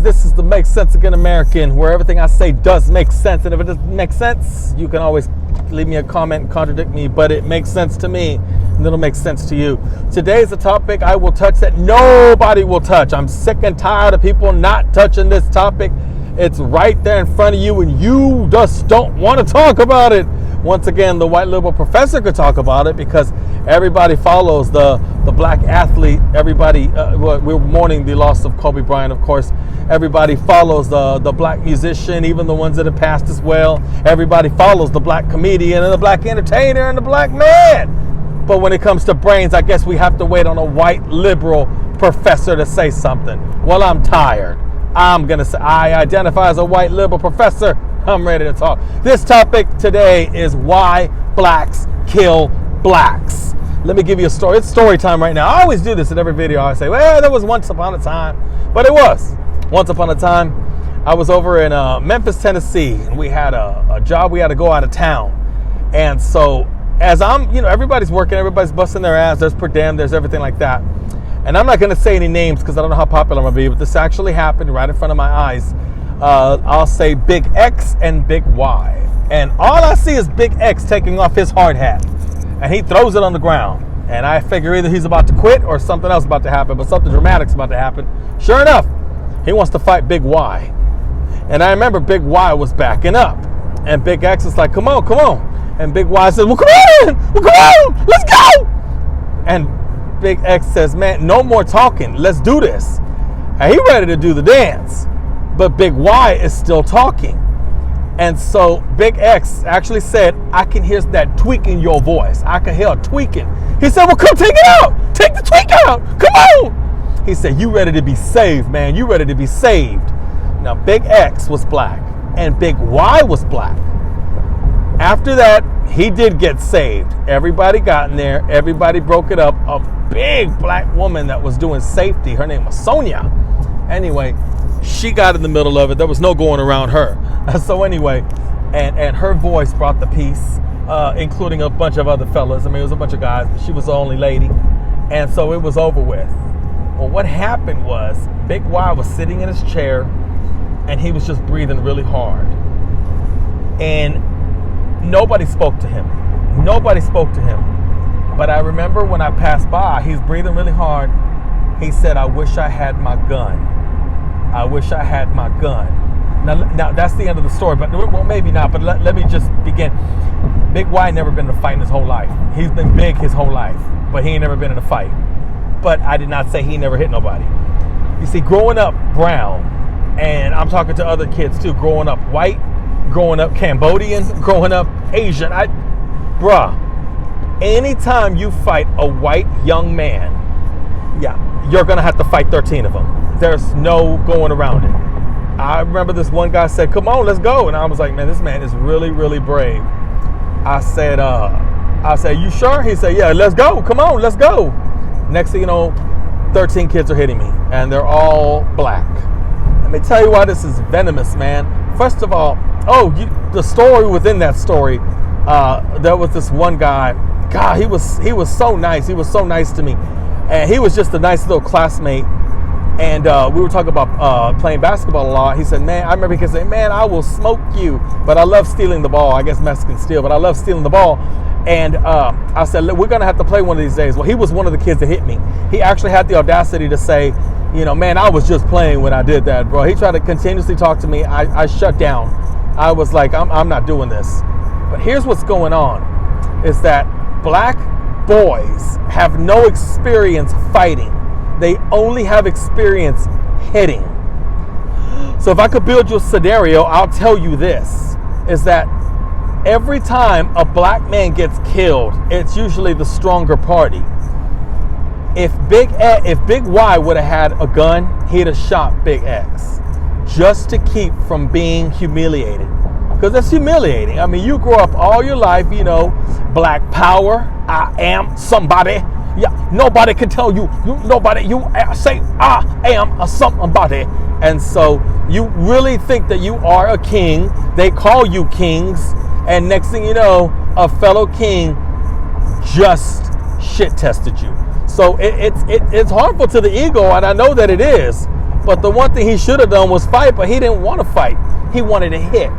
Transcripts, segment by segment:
This is the Make Sense Again American, where everything I say does make sense. And if it doesn't make sense, you can always leave me a comment and contradict me, but it makes sense to me, and it'll make sense to you. Today is a topic I will touch that nobody will touch. I'm sick and tired of people not touching this topic. It's right there in front of you, and you just don't want to talk about it. Once again, the white liberal professor could talk about it because everybody follows the black athlete. Everybody, we're mourning the loss of Kobe Bryant, of course. Everybody follows the black musician, even the ones that have passed as well. Everybody follows the black comedian and the black entertainer and the black man. But when it comes to brains, I guess we have to wait on a white liberal professor to say something. Well, I'm tired. I'm going to say I identify as a white liberal professor. I'm ready to talk. This topic today is why blacks kill blacks. Let me give you a story. It's story time right now. I always do this in every video. I say, well, there was once upon a time. But it was. Once upon a time, I was over in Memphis, Tennessee, and we had a job. We had to go out of town. And so as everybody's working, everybody's busting their ass. There's per diem, there's everything like that. And I'm not going to say any names because I don't know how popular I'm going to be, but this actually happened right in front of my eyes. I'll say Big X and Big Y. And all I see is Big X taking off his hard hat. And he throws it on the ground. And I figure either he's about to quit or something else about to happen, but something dramatic's about to happen. Sure enough, he wants to fight Big Y. And I remember Big Y was backing up. And Big X is like, come on, come on. And Big Y says, well, come on, let's go. And Big X says, man, no more talking. Let's do this. And he ready to do the dance. But Big Y is still talking. And so Big X actually said, I can hear that tweak in your voice. I can hear a tweaking. He said, well, come take it out. Take the tweak out. Come on. He said, you ready to be saved, man. You ready to be saved. Now, Big X was black and Big Y was black. After that, he did get saved. Everybody got in there. Everybody broke it up. A big black woman that was doing safety. Her name was Sonia. Anyway, she got in the middle of it. There was no going around her. So anyway, and her voice brought the peace, including a bunch of other fellas. I mean, it was a bunch of guys, but she was the only lady. And so it was over with. Well, what happened was Big Y was sitting in his chair and he was just breathing really hard. And nobody spoke to him. Nobody spoke to him. But I remember when I passed by, he's breathing really hard. He said, I wish I had my gun. I wish I had my gun. Now that's the end of the story, but well, maybe not, but let me just begin. Big Y never been in a fight in his whole life. He's been big his whole life, but he ain't never been in a fight. But I did not say he never hit nobody. You see, growing up brown, and I'm talking to other kids too, growing up white, growing up Cambodian, growing up Asian, anytime you fight a white young man, you're gonna have to fight 13 of them. There's no going around it. I remember this one guy said, come on, let's go. And I was like, man, this man is really, really brave. I said, you sure? He said, yeah, let's go. Come on, let's go. Next thing you know, 13 kids are hitting me, and they're all black. Let me tell you why this is venomous, man. First of all, the story within that story, there was this one guy. God, he was so nice. He was so nice to me. And he was just a nice little classmate. And we were talking about playing basketball a lot. He said, man, I remember he could say, man, I will smoke you. But I love stealing the ball. I guess Mexicans steal, but I love stealing the ball. And I said, we're going to have to play one of these days. Well, he was one of the kids that hit me. He actually had the audacity to say, man, I was just playing when I did that, bro. He tried to continuously talk to me. I shut down. I was like, I'm not doing this. But here's what's going on, is that black boys have no experience fighting. They only have experience hitting. So if I could build you a scenario, I'll tell you this, is that every time a black man gets killed, it's usually the stronger party. If Big Y would have had a gun, he'd have shot Big X just to keep from being humiliated. Because that's humiliating. I mean, you grow up all your life, black power, I am somebody. Yeah, nobody can tell you say I am a somebody. And so you really think that you are a king. They call you kings. And next thing you know, a fellow king just shit tested you. So it's harmful to the ego, and I know that it is. But the one thing he should have done was fight, but he didn't want to fight. He wanted to hit.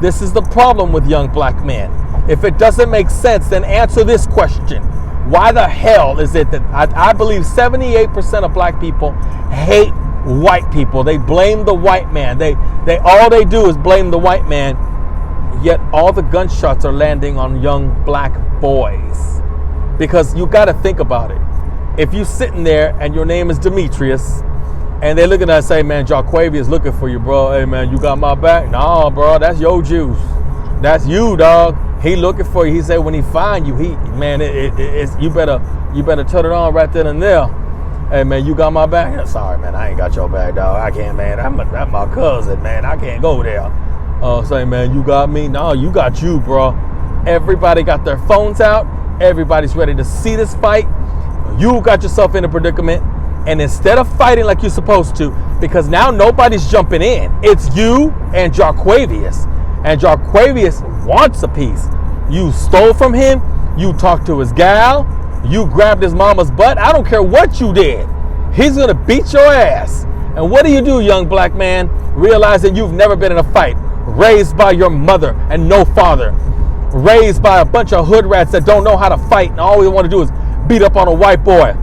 This is the problem with young black men. If it doesn't make sense, then answer this question. Why the hell is it that I believe 78% of black people hate white people? They blame the white man. They all they do is blame the white man. Yet all the gunshots are landing on young black boys. Because you got to think about it. If you sitting there and your name is Demetrius, and they looking at us and say, man, Jarquavius is looking for you, bro. Hey, man, you got my back? Nah, bro, that's your juice. That's you, dog. He looking for you. He said when he find you, you better turn it on right then and there. Hey, man, you got my back? Yeah, sorry, man, I ain't got your back, dog. I can't, man. That's my cousin, man. I can't go there. Say, man, you got me? No, you got you, bro. Everybody got their phones out. Everybody's ready to see this fight. You got yourself in a predicament. And instead of fighting like you're supposed to, because now nobody's jumping in, it's you and Jarquavius. And Jarquavius wants a piece. You stole from him. You talked to his gal. You grabbed his mama's butt. I don't care what you did. He's going to beat your ass. And what do, young black man, realizing you've never been in a fight? Raised by your mother and no father. Raised by a bunch of hood rats that don't know how to fight. And all we want to do is beat up on a white boy.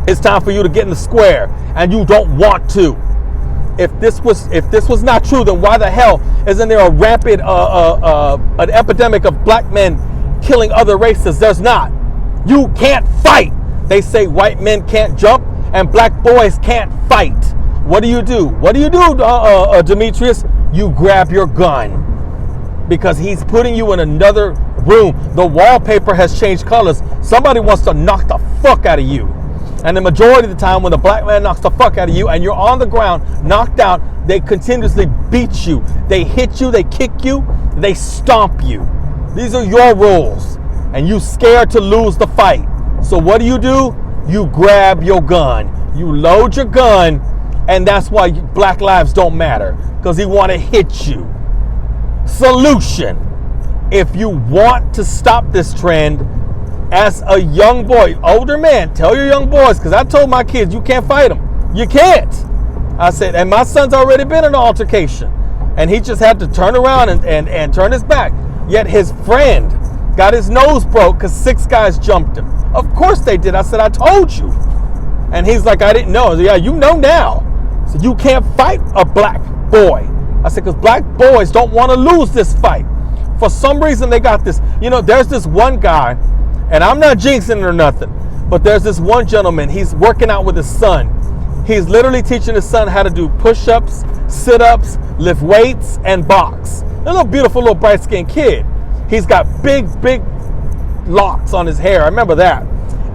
It's time for you to get in the square, and you don't want to. If this was not true, then why the hell isn't there a rampant an epidemic of black men killing other races? There's not. You can't fight. They say white men can't jump and black boys can't fight. What do? Demetrius? You grab your gun because he's putting you in another room. The wallpaper has changed colors. Somebody wants to knock the fuck out of you. And the majority of the time when the black man knocks the fuck out of you and you're on the ground, knocked out, they continuously beat you. They hit you, they kick you, they stomp you. These are your rules. And you scared to lose the fight. So what do? You grab your gun. You load your gun, and that's why black lives don't matter. Because he want to hit you. Solution. If you want to stop this trend, as a young boy, older man, tell your young boys, because I told my kids, you can't fight them. You can't. I said, and my son's already been in an altercation. And he just had to turn around and turn his back. Yet his friend got his nose broke because 6 guys jumped him. Of course they did. I said, I told you. And he's like, I didn't know. I said, yeah, you know now. I said, you can't fight a black boy. I said, because black boys don't want to lose this fight. For some reason, they got this. There's this one guy, and I'm not jinxing it or nothing, but there's this one gentleman. He's working out with his son. He's literally teaching his son how to do push-ups, sit-ups, lift weights, and box. A little beautiful, little bright-skinned kid. He's got big locks on his hair. I remember that.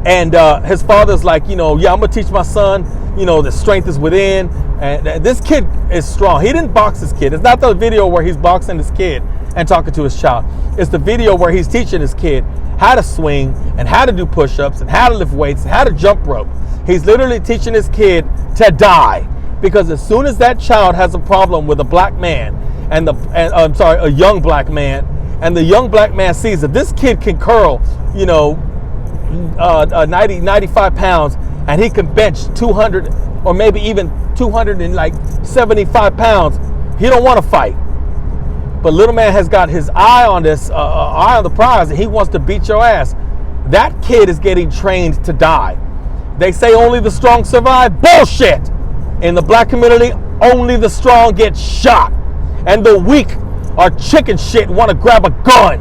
And his father's like, yeah, I'm going to teach my son, the strength is within. And this kid is strong. He didn't box his kid. It's not the video where he's boxing his kid and talking to his child. It's the video where he's teaching his kid how to swing and how to do push-ups and how to lift weights and how to jump rope. He's literally teaching his kid to die, because as soon as that child has a problem with a black man a young black man, and the young black man sees that this kid can curl, 95 pounds, and he can bench 200 or maybe even 275 pounds, he don't want to fight. But little man has got his eye on this, eye on the prize, and he wants to beat your ass. That kid is getting trained to die. They say only the strong survive. Bullshit! In the black community, only the strong get shot. And the weak are chicken shit and want to grab a gun.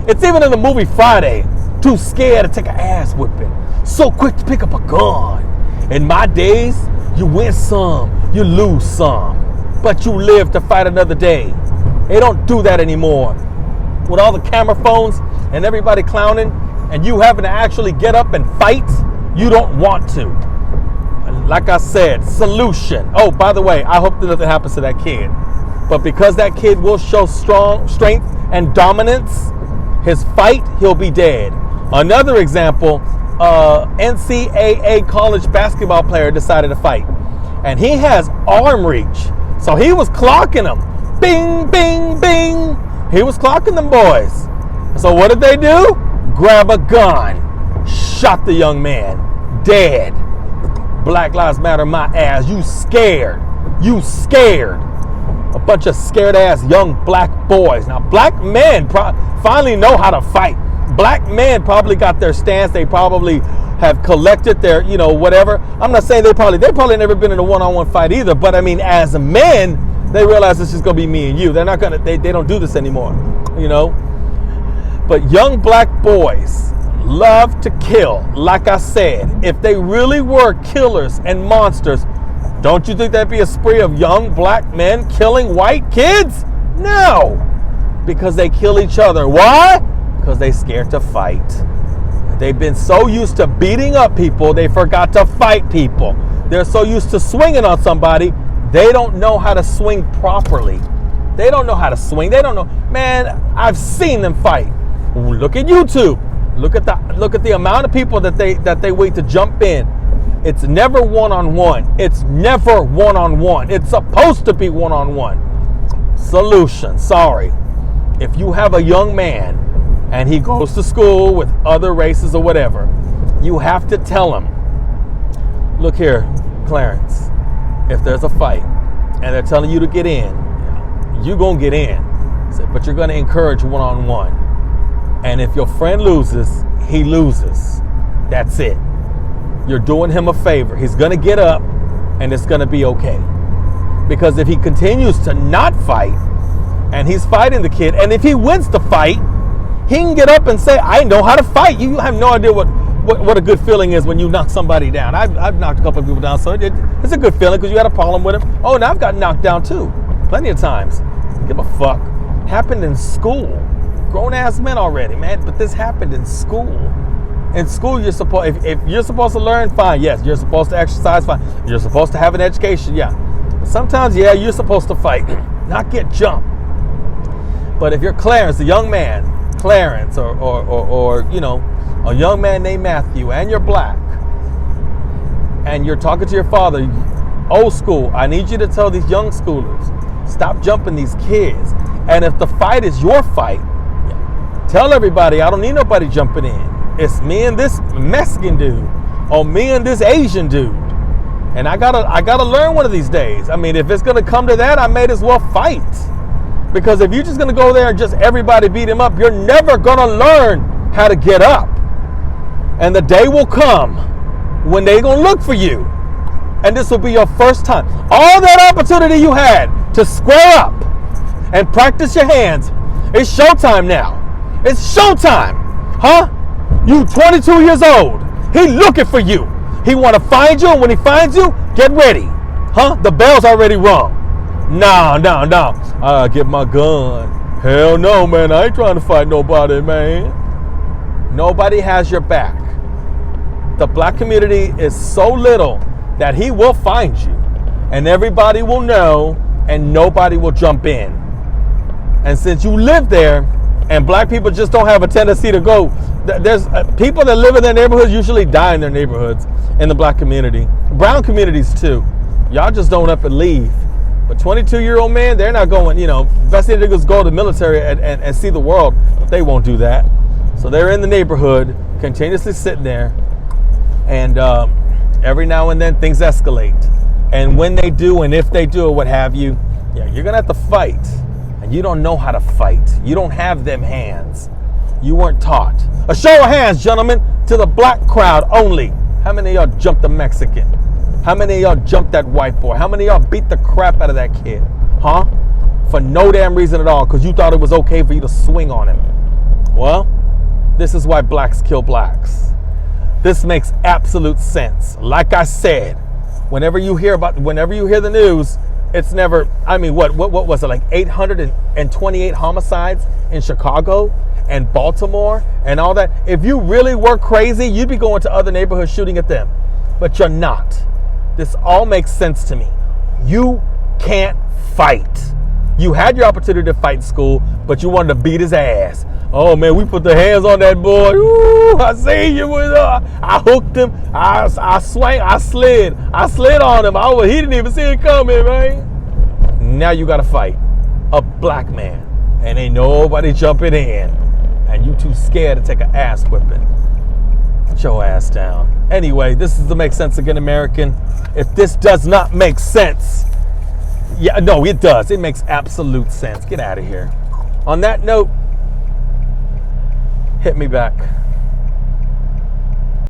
It's even in the movie Friday. Too scared to take an ass whipping. So quick to pick up a gun. In my days, you win some, you lose some. But you live to fight another day. They don't do that anymore. With all the camera phones and everybody clowning, and you having to actually get up and fight, you don't want to. Like I said, solution. Oh, by the way, I hope that nothing happens to that kid. But because that kid will show strength and dominance, his fight, he'll be dead. Another example, NCAA college basketball player decided to fight. And he has arm reach. So he was clocking them. Bing, bing, bing. He was clocking them boys. So what did they do? Grab a gun. Shot the young man. Dead. Black Lives Matter my ass. You scared. You scared. A bunch of scared ass young black boys. Now, black men finally know how to fight. Black men probably got their stance. They probably have collected their, whatever. I'm not saying they probably never been in a one-on-one fight either. But I mean, as men, they realize it's just gonna be me and you. They're not gonna. They don't do this anymore. But young black boys love to kill. Like I said, if they really were killers and monsters, don't you think that'd be a spree of young black men killing white kids? No, because they kill each other. Why? Because they scared to fight. They've been so used to beating up people, they forgot to fight people. They're so used to swinging on somebody, they don't know how to swing properly. They don't know how to swing. They don't know. Man, I've seen them fight. Look at YouTube. Look at the amount of people that they wait to jump in. It's never one-on-one. It's never one-on-one. It's supposed to be one-on-one. Solution. Sorry. If you have a young man and he goes to school with other races or whatever, you have to tell him, look here, Clarence, if there's a fight and they're telling you to get in, you're going to get in. But you're going to encourage one-on-one. And if your friend loses, he loses. That's it. You're doing him a favor. He's going to get up and it's going to be okay. Because if he continues to not fight and he's fighting the kid, and if he wins the fight, he can get up and say, I know how to fight. You have no idea what a good feeling is when you knock somebody down. I've knocked a couple of people down, so it's a good feeling because you had a problem with him. Oh, now I've got knocked down too. Plenty of times. Give a fuck. Happened in school. Grown ass men already, man. But this happened in school. In school, you're supposed, if you're supposed to learn, fine. Yes, you're supposed to exercise, fine. You're supposed to have an education, yeah. But sometimes, yeah, you're supposed to fight, not get jumped. But if you're Clarence, a young man, Clarence, or a young man named Matthew, and you're black, and you're talking to your father, old school, I need you to tell these young schoolers, stop jumping these kids. And if the fight is your fight, tell everybody, I don't need nobody jumping in. It's me and this Mexican dude, or me and this Asian dude. And I gotta learn one of these days. I mean, if it's gonna come to that, I may as well fight. Because if you're just gonna go there and just everybody beat him up, you're never gonna learn how to get up. And the day will come when they gonna look for you. And this will be your first time. All that opportunity you had to square up and practice your hands, it's showtime now. It's showtime. Huh? You 22 years old. He looking for you. He want to find you, and when he finds you, get ready. Huh? The bell's already rung. No. Get my gun. Hell no, man. I ain't trying to fight nobody, man. Nobody has your back. The black community is so little that he will find you. And everybody will know, and nobody will jump in. And since you live there, and black people just don't have a tendency to go. There's people that live in their neighborhoods usually die in their neighborhoods in the black community. Brown communities too. Y'all just don't up and leave. But 22-year-old men, they're not going, best thing to do is go to the military and see the world. But they won't do that. So they're in the neighborhood, continuously sitting there. And every now and then things escalate. And when they do, and if they do, or what have you, you're going to have to fight. And you don't know how to fight. You don't have them hands. You weren't taught. A show of hands, gentlemen, to the black crowd only. How many of y'all jumped the Mexican? How many of y'all jumped that white boy? How many of y'all beat the crap out of that kid? Huh? For no damn reason at all, because you thought it was okay for you to swing on him. Well, this is why blacks kill blacks. This makes absolute sense. Like I said, whenever you hear the news, it's never, what was it, like 828 homicides in Chicago and Baltimore and all that? If you really were crazy, you'd be going to other neighborhoods shooting at them. But you're not. This all makes sense to me. You can't fight. You had your opportunity to fight in school, but you wanted to beat his ass. Oh man, we put the hands on that boy. Ooh, I seen you with I hooked him. I slid on him. He didn't even see it coming, man. Now you gotta fight a black man, and ain't nobody jumping in, and you too scared to take an ass whipping. Sit your ass down. Anyway, this is the Make Sense Again American. If this does not make sense, yeah, no, it does. It makes absolute sense. Get out of here. On that note, hit me back.